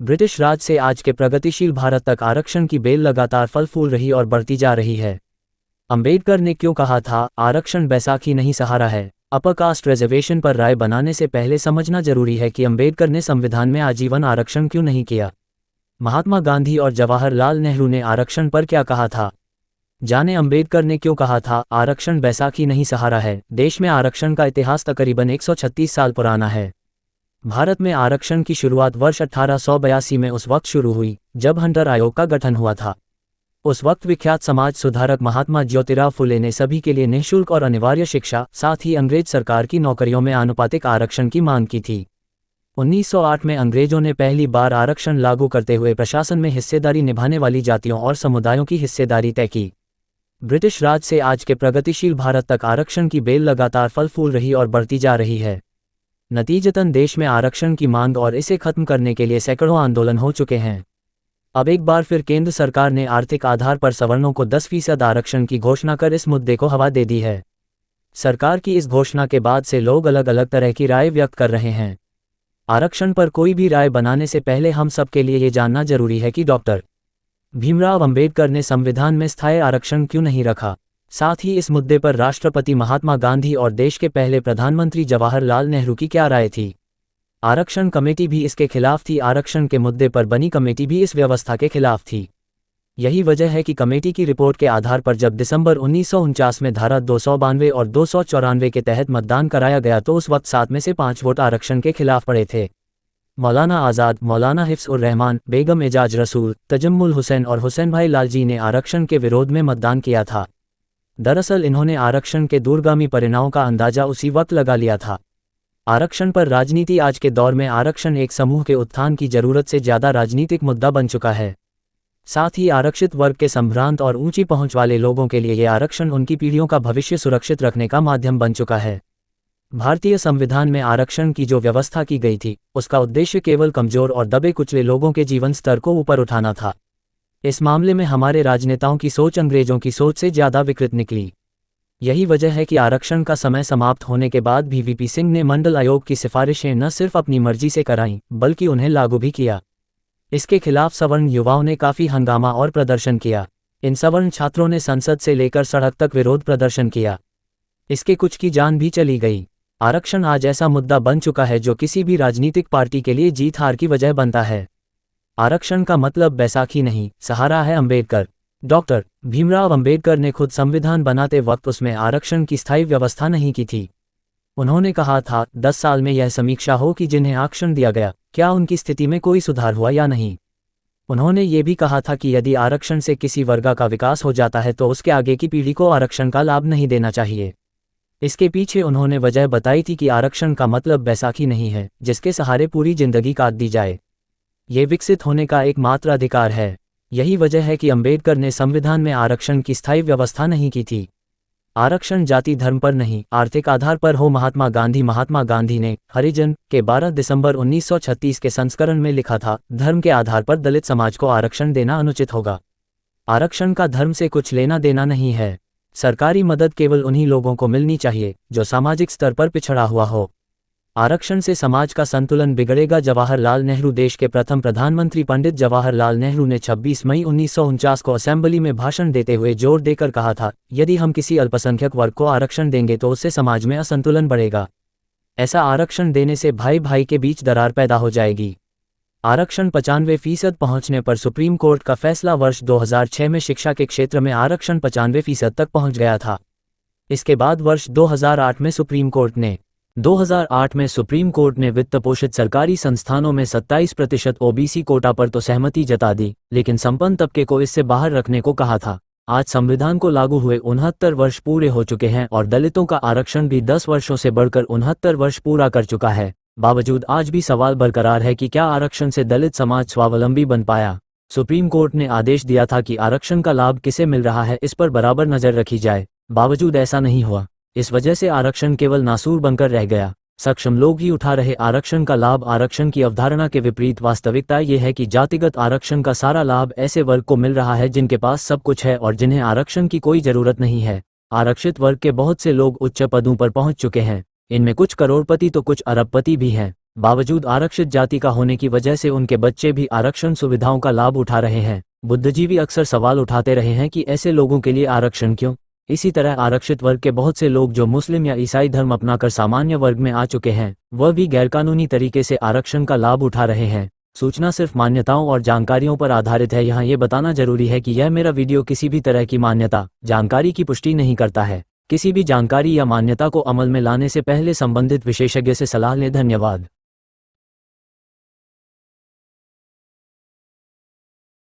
British राज से आज के प्रगतिशील भारत तक आरक्षण की बेल लगातार फल फूल रही और बढ़ती जा रही है। अंबेडकर ने क्यों कहा था, आरक्षण बैसाखी नहीं सहारा है। अपर कास्ट रिजर्वेशन पर राय बनाने से पहले समझना जरूरी है कि अंबेडकर ने संविधान में आजीवन आरक्षण क्यों नहीं किया। महात्मा गांधी और जवाहरलाल नेहरू ने आरक्षण पर क्या कहा था। जाने अंबेडकर ने क्यों कहा था, आरक्षण बैसाखी नहीं सहारा है। देश में आरक्षण का इतिहास तकरीबन 136 साल पुराना है। भारत में आरक्षण की शुरुआत वर्ष 1882 में उस वक्त शुरू हुई जब हंटर आयोग का गठन हुआ था। उस वक्त विख्यात समाज सुधारक महात्मा ज्योतिराव फुले ने सभी के लिए निःशुल्क और अनिवार्य शिक्षा, साथ ही अंग्रेज सरकार की नौकरियों में आनुपातिक आरक्षण की मांग की थी। 1908 में अंग्रेजों ने पहली बार आरक्षण लागू करते हुए प्रशासन में हिस्सेदारी निभाने वाली जातियों और समुदायों की हिस्सेदारी तय की। ब्रिटिश राज से आज के प्रगतिशील भारत तक आरक्षण की बेल लगातार फल फूल रही और बढ़ती जा रही है। नतीजतन देश में आरक्षण की मांग और इसे खत्म करने के लिए सैकड़ों आंदोलन हो चुके हैं। अब एक बार फिर केंद्र सरकार ने आर्थिक आधार पर सवर्णों को 10% आरक्षण की घोषणा कर इस मुद्दे को हवा दे दी है। सरकार की इस घोषणा के बाद से लोग अलग अलग तरह की राय व्यक्त कर रहे हैं। आरक्षण पर कोई भी राय बनाने से पहले हम सबके लिए ये जानना जरूरी है कि डॉक्टर भीमराव अंबेडकर ने संविधान में स्थायी आरक्षण क्यों नहीं रखा। साथ ही इस मुद्दे पर राष्ट्रपति महात्मा गांधी और देश के पहले प्रधानमंत्री जवाहरलाल नेहरू की क्या राय थी। आरक्षण कमेटी भी इसके खिलाफ थी। आरक्षण के मुद्दे पर बनी कमेटी भी इस व्यवस्था के खिलाफ थी। यही वजह है कि कमेटी की रिपोर्ट के आधार पर जब दिसंबर 1949 में धारा 292 और 294 के तहत मतदान कराया गया तो उस वक्त 7 में से 5 वोट आरक्षण के खिलाफ पड़े थे। मौलाना आज़ाद, मौलाना हिफ्ज़ उर रहमान, बेगम एजाज रसूल, तजम्मुल हुसैन और हुसैन भाई लालजी ने आरक्षण के विरोध में मतदान किया था। दरअसल इन्होंने आरक्षण के दूरगामी परिणामों का अंदाजा उसी वक्त लगा लिया था। आरक्षण पर राजनीति आज के दौर में आरक्षण एक समूह के उत्थान की जरूरत से ज्यादा राजनीतिक मुद्दा बन चुका है। साथ ही आरक्षित वर्ग के संभ्रांत और ऊंची पहुंच वाले लोगों के लिए यह आरक्षण उनकी पीढ़ियों का भविष्य सुरक्षित रखने का माध्यम बन चुका है। भारतीय संविधान में आरक्षण की जो व्यवस्था की गई थी उसका उद्देश्य केवल कमजोर और दबे कुचले लोगों के जीवन स्तर को ऊपर उठाना था। इस मामले में हमारे राजनेताओं की सोच अंग्रेजों की सोच से ज्यादा विकृत निकली। यही वजह है कि आरक्षण का समय समाप्त होने के बाद भी वीपी सिंह ने मंडल आयोग की सिफारिशें न सिर्फ अपनी मर्जी से कराईं बल्कि उन्हें लागू भी किया। इसके खिलाफ सवर्ण युवाओं ने काफी हंगामा और प्रदर्शन किया। इन सवर्ण छात्रों ने संसद से लेकर सड़क तक विरोध प्रदर्शन किया। इसके कुछ की जान भी चली गई। आरक्षण आज ऐसा मुद्दा बन चुका है जो किसी भी राजनीतिक पार्टी के लिए जीत हार की वजह बनता है। आरक्षण का मतलब बैसाखी नहीं सहारा है अंबेडकर। डॉक्टर भीमराव अंबेडकर ने खुद संविधान बनाते वक्त उसमें आरक्षण की स्थायी व्यवस्था नहीं की थी। उन्होंने कहा था 10 साल में यह समीक्षा हो कि जिन्हें आरक्षण दिया गया क्या उनकी स्थिति में कोई सुधार हुआ या नहीं। उन्होंने ये भी कहा था कि यदि आरक्षण से किसी वर्ग का विकास हो जाता है तो उसके आगे की पीढ़ी को आरक्षण का लाभ नहीं देना चाहिए। इसके पीछे उन्होंने वजह बताई थी कि आरक्षण का मतलब बैसाखी नहीं है जिसके सहारे पूरी जिंदगी काट दी जाए। ये विकसित होने का एकमात्र अधिकार है। यही वजह है कि अंबेडकर ने संविधान में आरक्षण की स्थायी व्यवस्था नहीं की थी। आरक्षण जाति धर्म पर नहीं आर्थिक आधार पर हो। महात्मा गांधी ने हरिजन के 12 दिसंबर 1936 के संस्करण में लिखा था, धर्म के आधार पर दलित समाज को आरक्षण देना अनुचित होगा। आरक्षण का धर्म से कुछ लेना देना नहीं है। सरकारी मदद केवल उन्हीं लोगों को मिलनी चाहिए जो सामाजिक स्तर पर पिछड़ा हुआ हो। आरक्षण से समाज का संतुलन बिगड़ेगा। जवाहरलाल नेहरू देश के प्रथम प्रधानमंत्री पंडित जवाहरलाल नेहरू ने 26 मई 1949 को असेंबली में भाषण देते हुए जोर देकर कहा था, यदि हम किसी अल्पसंख्यक वर्ग को आरक्षण देंगे तो उससे समाज में असंतुलन बढ़ेगा। ऐसा आरक्षण देने से भाई भाई के बीच दरार पैदा हो जाएगी। आरक्षण 95% पहुंचने पर सुप्रीम कोर्ट का फैसला वर्ष 2006 में शिक्षा के क्षेत्र में आरक्षण 95% तक पहुंच गया था। इसके बाद वर्ष 2008 में सुप्रीम कोर्ट ने वित्त पोषित सरकारी संस्थानों में 27% ओबीसी कोटा पर तो सहमति जता दी, लेकिन संपन्न तबके को इससे बाहर रखने को कहा था। आज संविधान को लागू हुए 69 वर्ष पूरे हो चुके हैं और दलितों का आरक्षण भी 10 वर्षों से बढ़कर 69 वर्ष पूरा कर चुका है। बावजूद आज भी सवाल बरकरार है कि क्या आरक्षण से दलित समाज स्वावलंबी बन पाया। सुप्रीम कोर्ट ने आदेश दिया था कि आरक्षण का लाभ किसे मिल रहा है इस पर बराबर नजर रखी जाए। बावजूद ऐसा नहीं हुआ। इस वजह से आरक्षण केवल नासूर बनकर रह गया। सक्षम लोग ही उठा रहे आरक्षण का लाभ। आरक्षण की अवधारणा के विपरीत वास्तविकता ये है कि जातिगत आरक्षण का सारा लाभ ऐसे वर्ग को मिल रहा है जिनके पास सब कुछ है और जिन्हें आरक्षण की कोई जरूरत नहीं है। आरक्षित वर्ग के बहुत से लोग उच्च पदों पर पहुंच चुके हैं। इनमें कुछ करोड़पति तो कुछ अरबपति भी हैं। बावजूद आरक्षित जाति का होने की वजह से उनके बच्चे भी आरक्षण सुविधाओं का लाभ उठा रहे हैं। बुद्धिजीवी अक्सर सवाल उठाते रहे हैं कि ऐसे लोगों के लिए आरक्षण क्यों। इसी तरह आरक्षित वर्ग के बहुत से लोग जो मुस्लिम या ईसाई धर्म अपनाकर सामान्य वर्ग में आ चुके हैं, वह भी गैरकानूनी तरीके से आरक्षण का लाभ उठा रहे हैं। सूचना सिर्फ मान्यताओं और जानकारियों पर आधारित है। यहाँ ये बताना जरूरी है कि यह मेरा वीडियो किसी भी तरह की मान्यता, जानकारी की पुष्टि नहीं करता है। किसी भी जानकारी या मान्यता को अमल में लाने से पहले संबंधित विशेषज्ञ से सलाह लें। धन्यवाद।